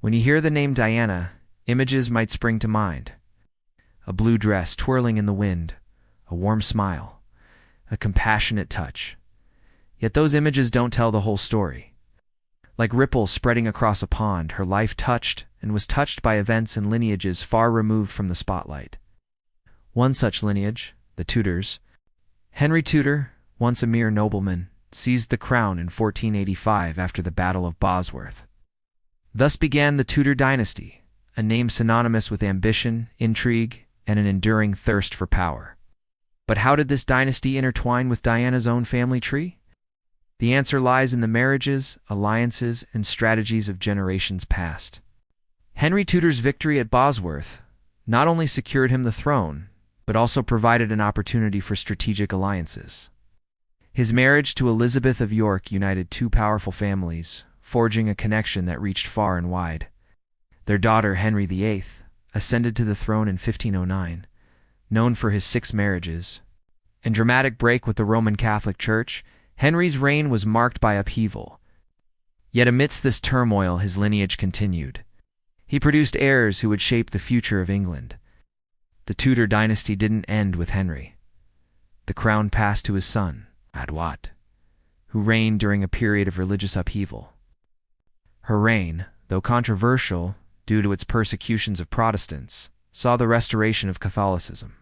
When you hear the name Diana, images might spring to mind. A blue dress twirling in the wind, a warm smile, a compassionate touch. Yet those images don't tell the whole story. Like ripples spreading across a pond, her life touched and was touched by events and lineages far removed from the spotlight. One such lineage, the Tudors. Henry Tudor, once a mere nobleman, seized the crown in 1485 after the Battle of Bosworth. Thus began the Tudor dynasty, a name synonymous with ambition, intrigue, and an enduring thirst for power. But how did this dynasty intertwine with Diana's own family tree? The answer lies in the marriages, alliances, and strategies of generations past. Henry Tudor's victory at Bosworth not only secured him the throne, but also provided an opportunity for strategic alliances. His marriage to Elizabeth of York united two powerful families, forging a connection that reached far and wide. Their daughter, Henry VIII, ascended to the throne in 1509, known for his 6 marriages. In dramatic break with the Roman Catholic Church, Henry's reign was marked by upheaval. Yet amidst this turmoil, his lineage continued. He produced heirs who would shape the future of England. The Tudor dynasty didn't end with Henry. The crown passed to his son, Edward, who reigned during a period of religious upheaval. Her reign, though controversial due to its persecutions of Protestants, saw the restoration of Catholicism.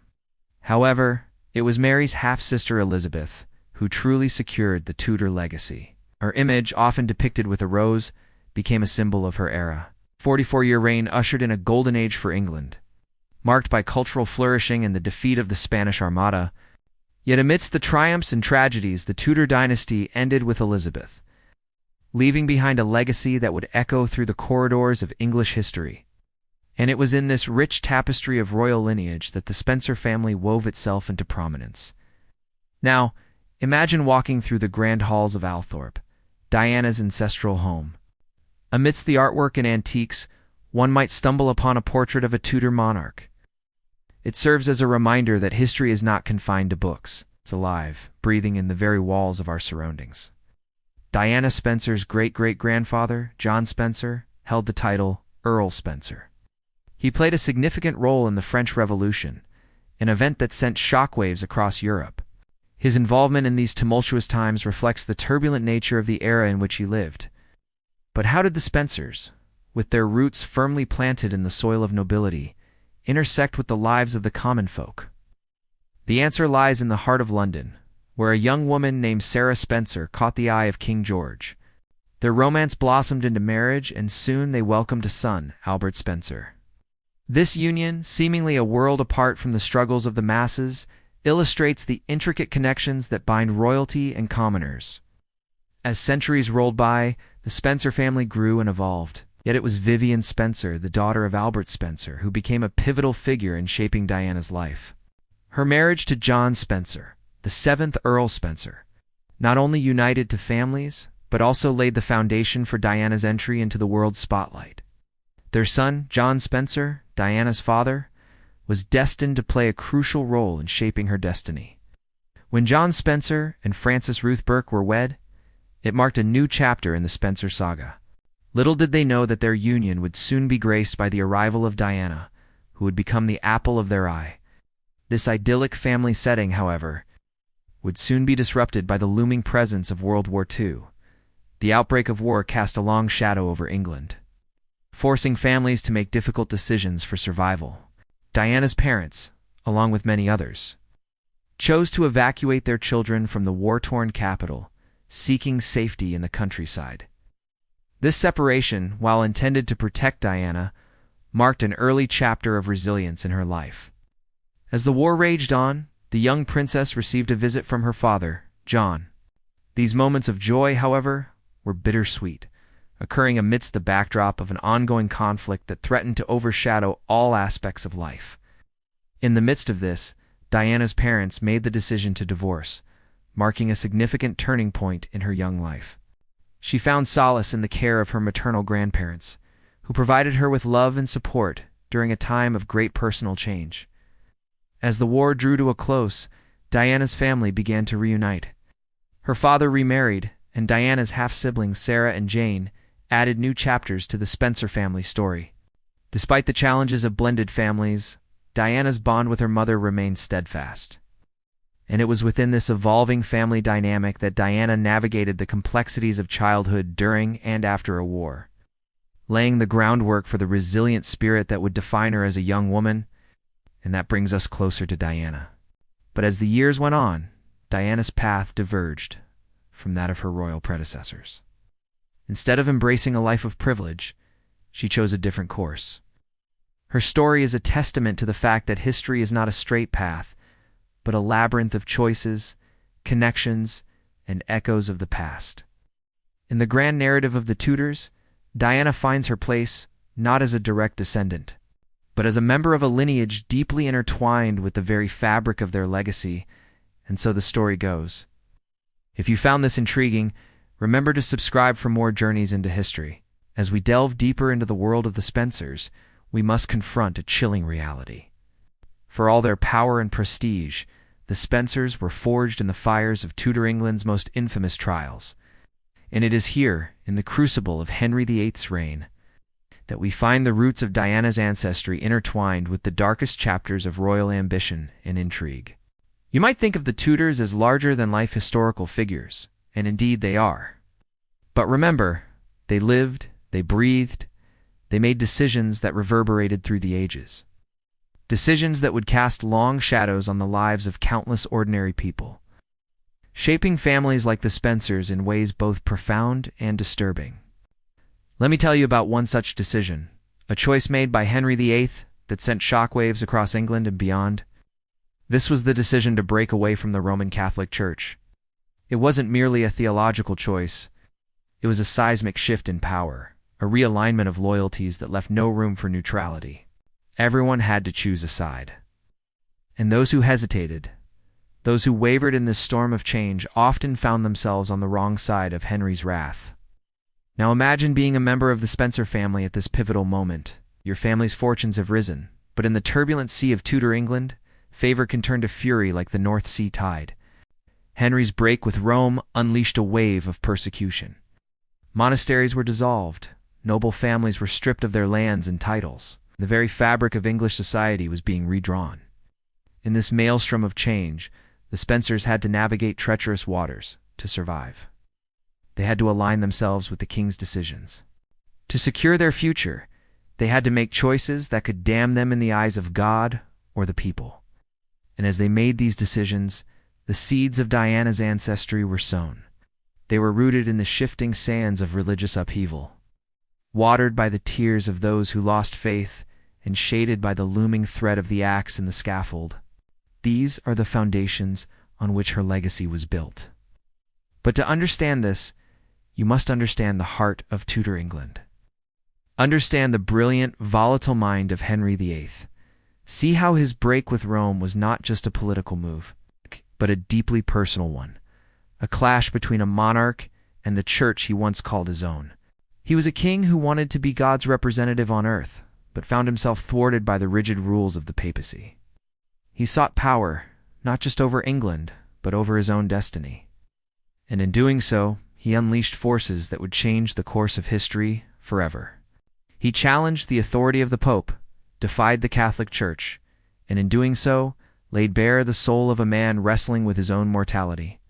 However, it was Mary's half-sister Elizabeth who truly secured the Tudor legacy. Her image, often depicted with a rose, became a symbol of her era. 44-year reign ushered in a golden age for England, marked by cultural flourishing and the defeat of the Spanish Armada. Yet amidst the triumphs and tragedies, the Tudor dynasty ended with Elizabeth, leaving behind a legacy that would echo through the corridors of English history. And it was in this rich tapestry of royal lineage that the Spencer family wove itself into prominence. Now, imagine walking through the grand halls of Althorpe, Diana's ancestral home. Amidst the artwork and antiques, one might stumble upon a portrait of a Tudor monarch. It serves as a reminder that history is not confined to books. It's alive, breathing in the very walls of our surroundings. Diana Spencer's great-great-grandfather, John Spencer, held the title Earl Spencer. He played a significant role in the French Revolution, an event that sent shockwaves across Europe. His involvement in these tumultuous times reflects the turbulent nature of the era in which he lived. But how did the Spencers, with their roots firmly planted in the soil of nobility, intersect with the lives of the common folk? The answer lies in the heart of London, where a young woman named Sarah Spencer caught the eye of King George. Their romance blossomed into marriage, and soon they welcomed a son, Albert Spencer. This union, seemingly a world apart from the struggles of the masses, illustrates the intricate connections that bind royalty and commoners. As centuries rolled by, the Spencer family grew and evolved. Yet it was Vivian Spencer, the daughter of Albert Spencer, who became a pivotal figure in shaping Diana's life. Her marriage to John Spencer, the 7th Earl Spencer, not only united two families, but also laid the foundation for Diana's entry into the world's spotlight. Their son, John Spencer, Diana's father, was destined to play a crucial role in shaping her destiny. When John Spencer and Frances Ruth Burke were wed, it marked a new chapter in the Spencer saga. Little did they know that their union would soon be graced by the arrival of Diana, who would become the apple of their eye. This idyllic family setting, however, would soon be disrupted by the looming presence of World War II. The outbreak of war cast a long shadow over England, forcing families to make difficult decisions for survival. Diana's parents, along with many others, chose to evacuate their children from the war-torn capital, seeking safety in the countryside. This separation, while intended to protect Diana, marked an early chapter of resilience in her life. As the war raged on, the young princess received a visit from her father, John. These moments of joy, however, were bittersweet, occurring amidst the backdrop of an ongoing conflict that threatened to overshadow all aspects of life. In the midst of this, Diana's parents made the decision to divorce, marking a significant turning point in her young life. She found solace in the care of her maternal grandparents, who provided her with love and support during a time of great personal change. As the war drew to a close, Diana's family began to reunite. Her father remarried, and Diana's half-siblings Sarah and Jane added new chapters to the Spencer family story. Despite the challenges of blended families, Diana's bond with her mother remained steadfast. And it was within this evolving family dynamic that Diana navigated the complexities of childhood during and after a war, laying the groundwork for the resilient spirit that would define her as a young woman. And that brings us closer to Diana. But as the years went on, Diana's path diverged from that of her royal predecessors. Instead of embracing a life of privilege, she chose a different course. Her story is a testament to the fact that history is not a straight path, but a labyrinth of choices, connections, and echoes of the past. In the grand narrative of the Tudors, Diana finds her place not as a direct descendant, but as a member of a lineage deeply intertwined with the very fabric of their legacy, and so the story goes. If you found this intriguing, remember to subscribe for more journeys into history. As we delve deeper into the world of the Spencers, we must confront a chilling reality. For all their power and prestige, the Spencers were forged in the fires of Tudor England's most infamous trials. And it is here, in the crucible of Henry VIII's reign, that we find the roots of Diana's ancestry intertwined with the darkest chapters of royal ambition and intrigue. You might think of the Tudors as larger-than-life historical figures, and indeed they are. But remember, they lived, they breathed, they made decisions that reverberated through the ages. Decisions that would cast long shadows on the lives of countless ordinary people, shaping families like the Spencers in ways both profound and disturbing. Let me tell you about one such decision, a choice made by Henry VIII that sent shockwaves across England and beyond. This was the decision to break away from the Roman Catholic Church. It wasn't merely a theological choice. It was a seismic shift in power, a realignment of loyalties that left no room for neutrality. Everyone had to choose a side. And those who hesitated, those who wavered in this storm of change, often found themselves on the wrong side of Henry's wrath. Now imagine being a member of the Spencer family at this pivotal moment. Your family's fortunes have risen, but in the turbulent sea of Tudor England, favor can turn to fury like the North Sea tide. Henry's break with Rome unleashed a wave of persecution. Monasteries were dissolved, noble families were stripped of their lands and titles. The very fabric of English society was being redrawn. In this maelstrom of change, the Spencers had to navigate treacherous waters to survive. They had to align themselves with the king's decisions. To secure their future, they had to make choices that could damn them in the eyes of God or the people. And as they made these decisions, the seeds of Diana's ancestry were sown. They were rooted in the shifting sands of religious upheaval, watered by the tears of those who lost faith and shaded by the looming threat of the axe and the scaffold. These are the foundations on which her legacy was built. But to understand this, you must understand the heart of Tudor England. Understand the brilliant, volatile mind of Henry VIII. See how his break with Rome was not just a political move, but a deeply personal one, a clash between a monarch and the church he once called his own. He was a king who wanted to be God's representative on earth, but found himself thwarted by the rigid rules of the papacy. He sought power, not just over England, but over his own destiny. And in doing so, he unleashed forces that would change the course of history forever. He challenged the authority of the Pope, defied the Catholic Church, and in doing so, laid bare the soul of a man wrestling with his own mortality.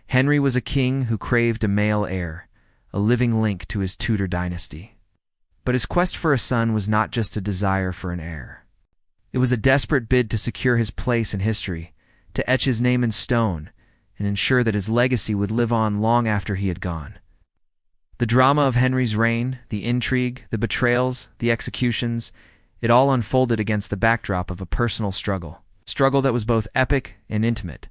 Henry was a king who craved a male heir, a living link to his Tudor dynasty. But his quest for a son was not just a desire for an heir. It was a desperate bid to secure his place in history, to etch his name in stone, and ensure that his legacy would live on long after he had gone. The drama of Henry's reign, the intrigue, the betrayals, the executions, it all unfolded against the backdrop of a personal struggle that was both epic and intimate,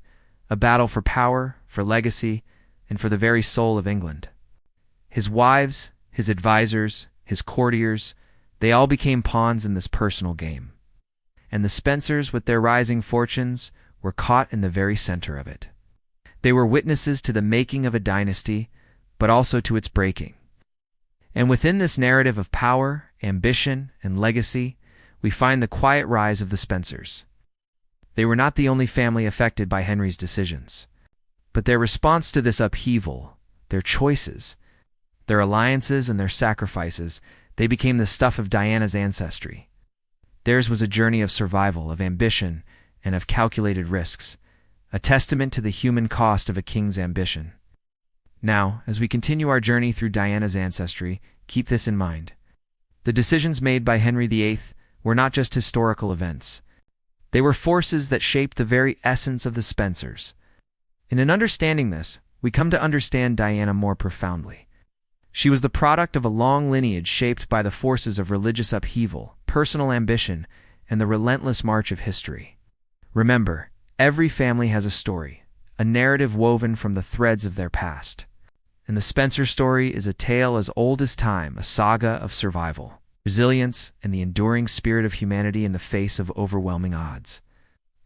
a battle for power, for legacy, and for the very soul of England. His wives, his advisors, his courtiers, they all became pawns in this personal game. And the Spencers, with their rising fortunes, were caught in the very center of it. They were witnesses to the making of a dynasty, but also to its breaking. And within this narrative of power, ambition, and legacy, we find the quiet rise of the Spencers. They were not the only family affected by Henry's decisions, but their response to this upheaval, their choices, Their alliances and their sacrifices, they became the stuff of Diana's ancestry. Theirs was a journey of survival, of ambition, and of calculated risks, a testament to the human cost of a king's ambition. Now, as we continue our journey through Diana's ancestry, keep this in mind. The decisions made by Henry VIII were not just historical events. They were forces that shaped the very essence of the Spencers. And in understanding this, we come to understand Diana more profoundly. She was the product of a long lineage shaped by the forces of religious upheaval, personal ambition, and the relentless march of history. Remember, every family has a story, a narrative woven from the threads of their past. And the Spencer story is a tale as old as time, a saga of survival, resilience, and the enduring spirit of humanity in the face of overwhelming odds.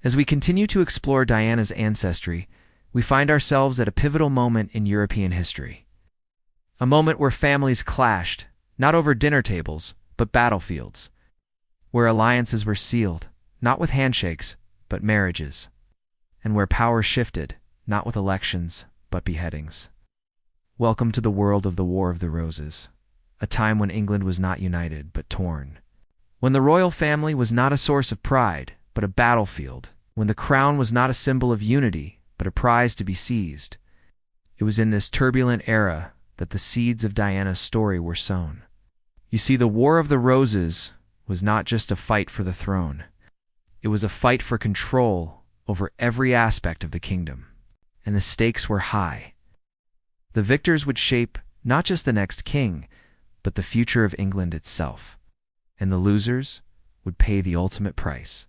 As we continue to explore Diana's ancestry, we find ourselves at a pivotal moment in European history. A moment where families clashed, not over dinner tables, but battlefields. Where alliances were sealed, not with handshakes, but marriages. And where power shifted, not with elections, but beheadings. Welcome to the world of the War of the Roses, a time when England was not united, but torn. When the royal family was not a source of pride, but a battlefield. When the crown was not a symbol of unity, but a prize to be seized. It was in this turbulent era that the seeds of Diana's story were sown. You see, the War of the Roses was not just a fight for the throne. It was a fight for control over every aspect of the kingdom. And the stakes were high. The victors would shape not just the next king, but the future of England itself. And the losers would pay the ultimate price.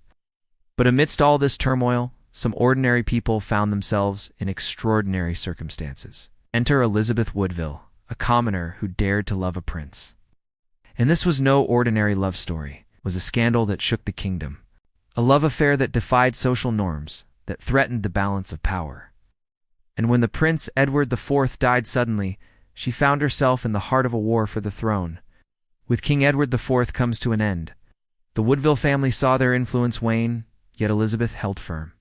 But amidst all this turmoil, some ordinary people found themselves in extraordinary circumstances. Enter Elizabeth Woodville, a commoner who dared to love a prince. And this was no ordinary love story. It was a scandal that shook the kingdom. A love affair that defied social norms, that threatened the balance of power. And when the Prince Edward IV died suddenly, she found herself in the heart of a war for the throne. With King Edward IV comes to an end. The Woodville family saw their influence wane, yet Elizabeth held firm.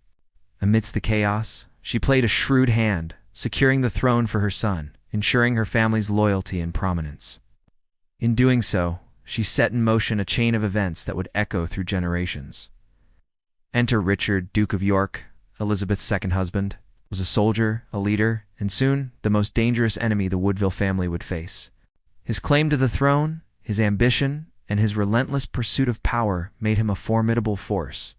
Amidst the chaos, she played a shrewd hand, securing the throne for her son, ensuring her family's loyalty and prominence. In doing so, she set in motion a chain of events that would echo through generations. Enter Richard, Duke of York, Elizabeth's second husband, was a soldier, a leader, and soon the most dangerous enemy the Woodville family would face. His claim to the throne, his ambition, and his relentless pursuit of power made him a formidable force.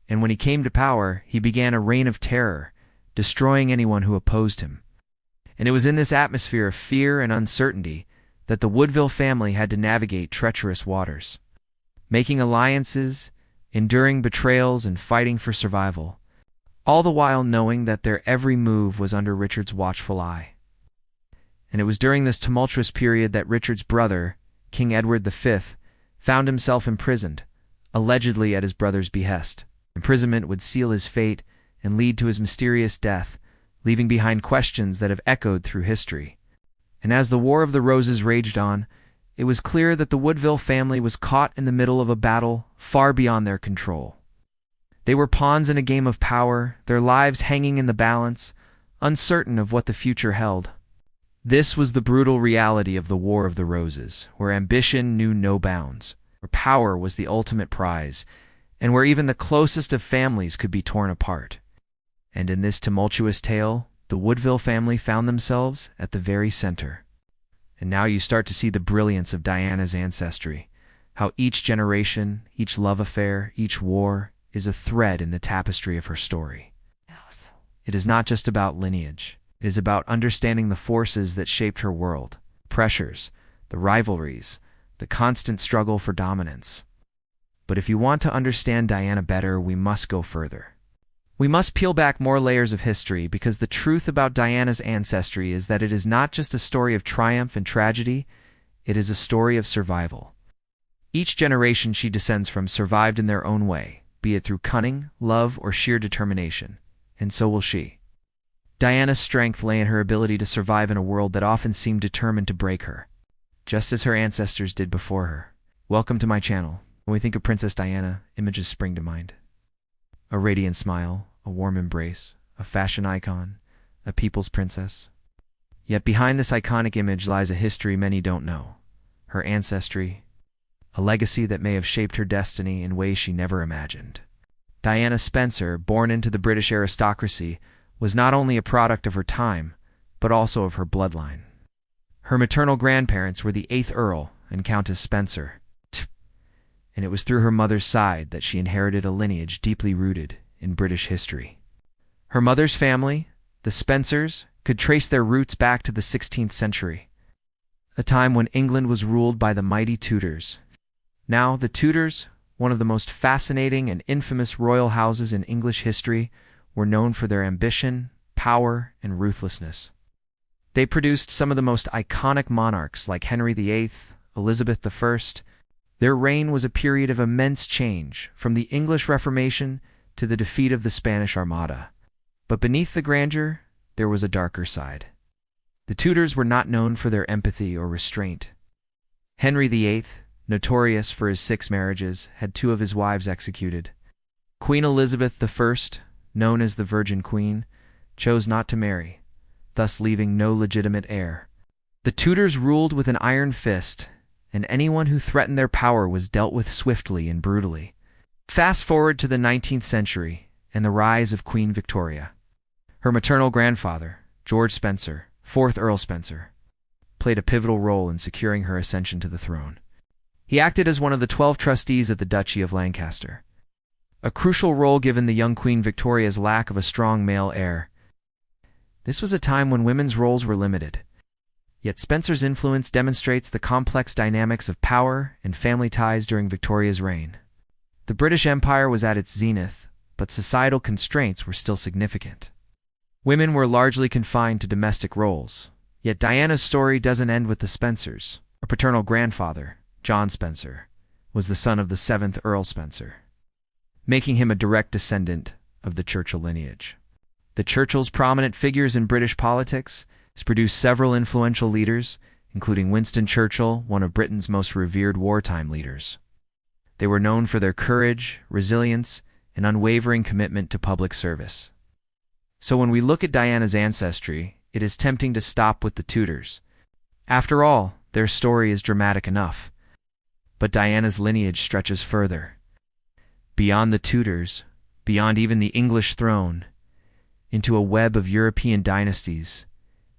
And when he came to power, he began a reign of terror, destroying anyone who opposed him. And it was in this atmosphere of fear and uncertainty that the Woodville family had to navigate treacherous waters, making alliances, enduring betrayals, and fighting for survival, all the while knowing that their every move was under Richard's watchful eye. And it was during this tumultuous period that Richard's brother, King Edward V, found himself imprisoned, allegedly at his brother's behest. Imprisonment would seal his fate and lead to his mysterious death, leaving behind questions that have echoed through history. And as the War of the Roses raged on, it was clear that the Woodville family was caught in the middle of a battle far beyond their control. They were pawns in a game of power, their lives hanging in the balance, uncertain of what the future held. This was the brutal reality of the War of the Roses, where ambition knew no bounds, where power was the ultimate prize, and where even the closest of families could be torn apart. And in this tumultuous tale, the Woodville family found themselves at the very center. And now you start to see the brilliance of Diana's ancestry, how each generation, each love affair, each war is a thread in the tapestry of her story. Yes. It is not just about lineage. It is about understanding the forces that shaped her world, pressures, the rivalries, the constant struggle for dominance. But if you want to understand Diana better, we must go further. We must peel back more layers of history, because the truth about Diana's ancestry is that it is not just a story of triumph and tragedy, it is a story of survival. Each generation she descends from survived in their own way, be it through cunning, love, or sheer determination, and so will she. Diana's strength lay in her ability to survive in a world that often seemed determined to break her, just as her ancestors did before her. Welcome to my channel. When we think of Princess Diana, images spring to mind. A radiant smile, a warm embrace, a fashion icon, a people's princess. Yet behind this iconic image lies a history many don't know. Her ancestry, a legacy that may have shaped her destiny in ways she never imagined. Diana Spencer, born into the British aristocracy, was not only a product of her time, but also of her bloodline. Her maternal grandparents were the 8th Earl and Countess Spencer, and it was through her mother's side that she inherited a lineage deeply rooted in British history. Her mother's family, the Spencers, could trace their roots back to the 16th century, a time when England was ruled by the mighty Tudors. Now, the Tudors, one of the most fascinating and infamous royal houses in English history, were known for their ambition, power, and ruthlessness. They produced some of the most iconic monarchs like Henry VIII, Elizabeth I. Their reign was a period of immense change, from the English Reformation to the defeat of the Spanish Armada. But beneath the grandeur, there was a darker side. The Tudors were not known for their empathy or restraint. Henry VIII, notorious for his 6 marriages, had 2 of his wives executed. Queen Elizabeth I, known as the Virgin Queen, chose not to marry, thus leaving no legitimate heir. The Tudors ruled with an iron fist, and anyone who threatened their power was dealt with swiftly and brutally. Fast forward to the 19th century and the rise of Queen Victoria. Her maternal grandfather, George Spencer, 4th Earl Spencer, played a pivotal role in securing her ascension to the throne. He acted as one of the 12 trustees of the Duchy of Lancaster, a crucial role given the young Queen Victoria's lack of a strong male heir. This was a time when women's roles were limited, yet Spencer's influence demonstrates the complex dynamics of power and family ties during Victoria's reign. The British Empire was at its zenith, but societal constraints were still significant. Women were largely confined to domestic roles, yet Diana's story doesn't end with the Spencers. Her paternal grandfather, John Spencer, was the son of the 7th Earl Spencer, making him a direct descendant of the Churchill lineage. The Churchills, prominent figures in British politics, produced several influential leaders, including Winston Churchill, one of Britain's most revered wartime leaders. They were known for their courage, resilience, and unwavering commitment to public service. So when we look at Diana's ancestry, it is tempting to stop with the Tudors. After all, their story is dramatic enough. But Diana's lineage stretches further. Beyond the Tudors, beyond even the English throne, into a web of European dynasties,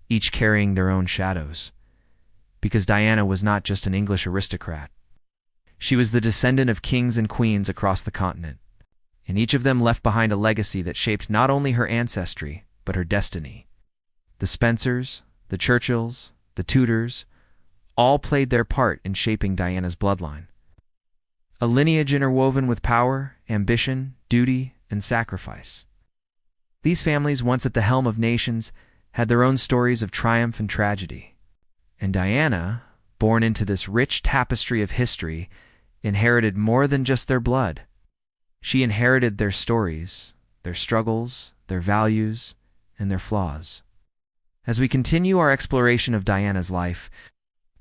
each carrying their own shadows. Because Diana was not just an English aristocrat. She was the descendant of kings and queens across the continent, and each of them left behind a legacy that shaped not only her ancestry, but her destiny. The Spencers, the Churchills, the Tudors, all played their part in shaping Diana's bloodline. A lineage interwoven with power, ambition, duty, and sacrifice. These families, once at the helm of nations, had their own stories of triumph and tragedy. And Diana, born into this rich tapestry of history, inherited more than just their blood. She inherited their stories, their struggles, their values, and their flaws. As we continue our exploration of Diana's life,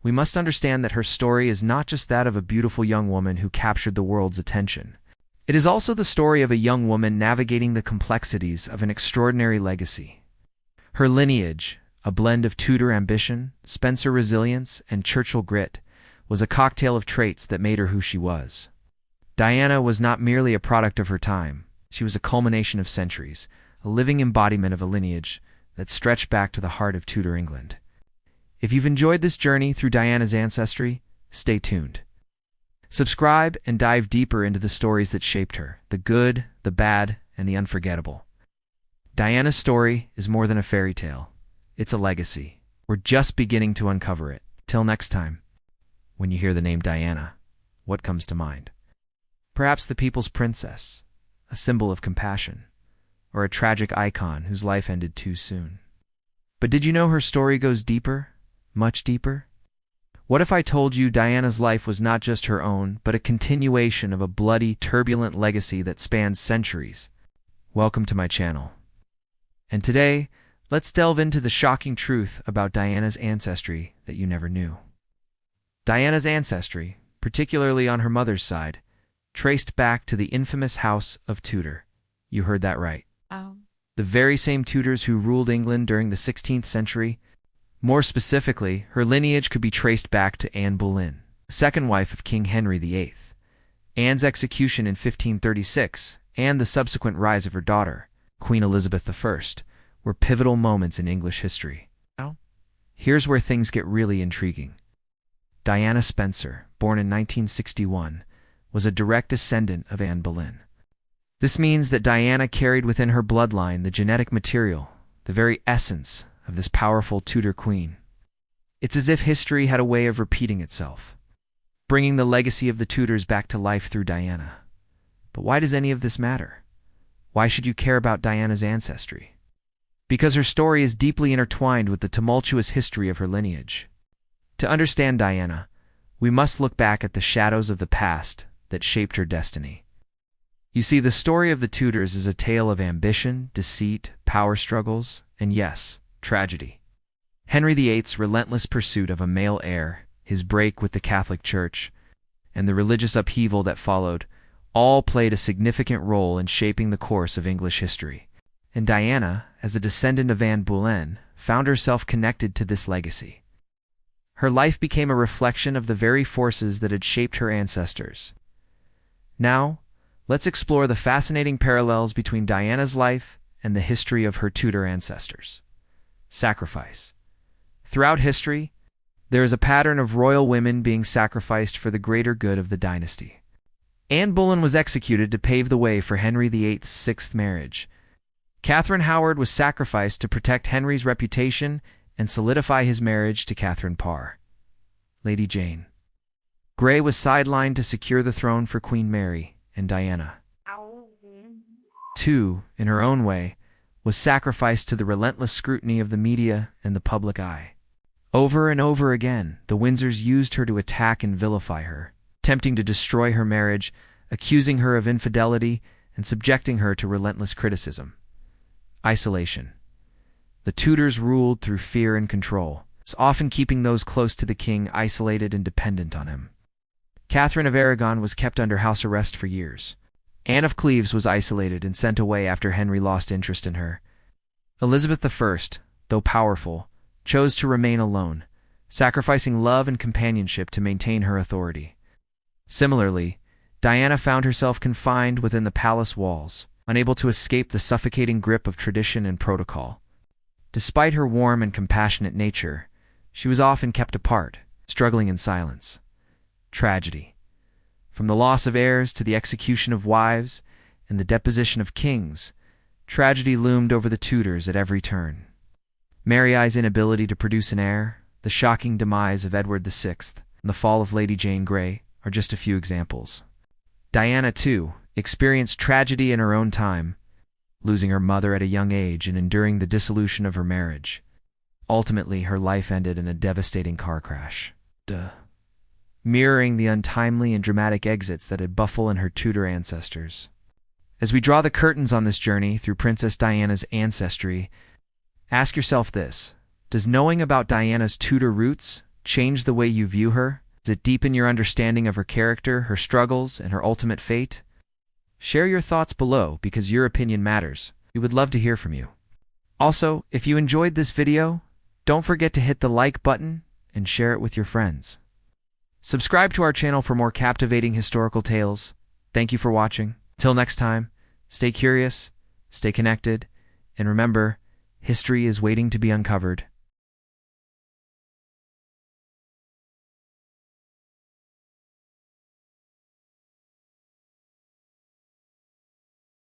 we must understand that her story is not just that of a beautiful young woman who captured the world's attention. It is also the story of a young woman navigating the complexities of an extraordinary legacy. Her lineage, a blend of Tudor ambition, Spencer resilience, and Churchill grit, was a cocktail of traits that made her who she was. Diana was not merely a product of her time. She was a culmination of centuries, a living embodiment of a lineage that stretched back to the heart of Tudor England. If you've enjoyed this journey through Diana's ancestry, stay tuned. Subscribe and dive deeper into the stories that shaped her, the good, the bad, and the unforgettable. Diana's story is more than a fairy tale. It's a legacy. We're just beginning to uncover it. Till next time, when you hear the name Diana, what comes to mind? Perhaps the people's princess, a symbol of compassion, or a tragic icon whose life ended too soon. But did you know her story goes deeper, much deeper? What if I told you Diana's life was not just her own, but a continuation of a bloody, turbulent legacy that spans centuries? Welcome to my channel. And today, let's delve into the shocking truth about Diana's ancestry that you never knew. Diana's ancestry, particularly on her mother's side, traced back to the infamous House of Tudor. You heard that right. Oh. The very same Tudors who ruled England during the 16th century. More specifically, her lineage could be traced back to Anne Boleyn, second wife of King Henry VIII. Anne's execution in 1536 and the subsequent rise of her daughter, Queen Elizabeth I, were pivotal moments in English history. Here's where things get really intriguing. Diana Spencer, born in 1961, was a direct descendant of Anne Boleyn. This means that Diana carried within her bloodline the genetic material, the very essence of this powerful Tudor queen. It's as if history had a way of repeating itself, bringing the legacy of the Tudors back to life through Diana. But why does any of this matter? Why should you care about Diana's ancestry? Because her story is deeply intertwined with the tumultuous history of her lineage. To understand Diana, we must look back at the shadows of the past that shaped her destiny. You see, the story of the Tudors is a tale of ambition, deceit, power struggles, and yes, tragedy. Henry VIII's relentless pursuit of a male heir, his break with the Catholic Church, and the religious upheaval that followed, all played a significant role in shaping the course of English history. And Diana, as a descendant of Anne Boleyn, found herself connected to this legacy. Her life became a reflection of the very forces that had shaped her ancestors. Now, let's explore the fascinating parallels between Diana's life and the history of her Tudor ancestors. Sacrifice. Throughout history, there is a pattern of royal women being sacrificed for the greater good of the dynasty. Anne Boleyn was executed to pave the way for Henry VIII's sixth marriage. Catherine Howard was sacrificed to protect Henry's reputation and solidify his marriage to Catherine Parr. Lady Jane Grey was sidelined to secure the throne for Queen Mary, and Diana, too, in her own way, was sacrificed to the relentless scrutiny of the media and the public eye. Over and over again, the Windsors used her to attack and vilify her, attempting to destroy her marriage, accusing her of infidelity, and subjecting her to relentless criticism. Isolation. The Tudors ruled through fear and control, often keeping those close to the king isolated and dependent on him. Catherine of Aragon was kept under house arrest for years. Anne of Cleves was isolated and sent away after Henry lost interest in her. Elizabeth I, though powerful, chose to remain alone, sacrificing love and companionship to maintain her authority. Similarly, Diana found herself confined within the palace walls, unable to escape the suffocating grip of tradition and protocol. Despite her warm and compassionate nature, she was often kept apart, struggling in silence. Tragedy. From the loss of heirs to the execution of wives and the deposition of kings, tragedy loomed over the Tudors at every turn. Mary's inability to produce an heir, the shocking demise of Edward VI, and the fall of Lady Jane Grey are just a few examples. Diana, too, experienced tragedy in her own time, losing her mother at a young age and enduring the dissolution of her marriage. Ultimately, her life ended in a devastating car crash, mirroring the untimely and dramatic exits that had befallen her Tudor ancestors. As we draw the curtains on this journey through Princess Diana's ancestry, ask yourself this: does knowing about Diana's Tudor roots change the way you view her? Does it deepen your understanding of her character, her struggles, and her ultimate fate? Share your thoughts below because your opinion matters. We would love to hear from you. Also, if you enjoyed this video, don't forget to hit the like button and share it with your friends. Subscribe to our channel for more captivating historical tales. Thank you for watching. Till next time, stay curious, stay connected, and remember, history is waiting to be uncovered.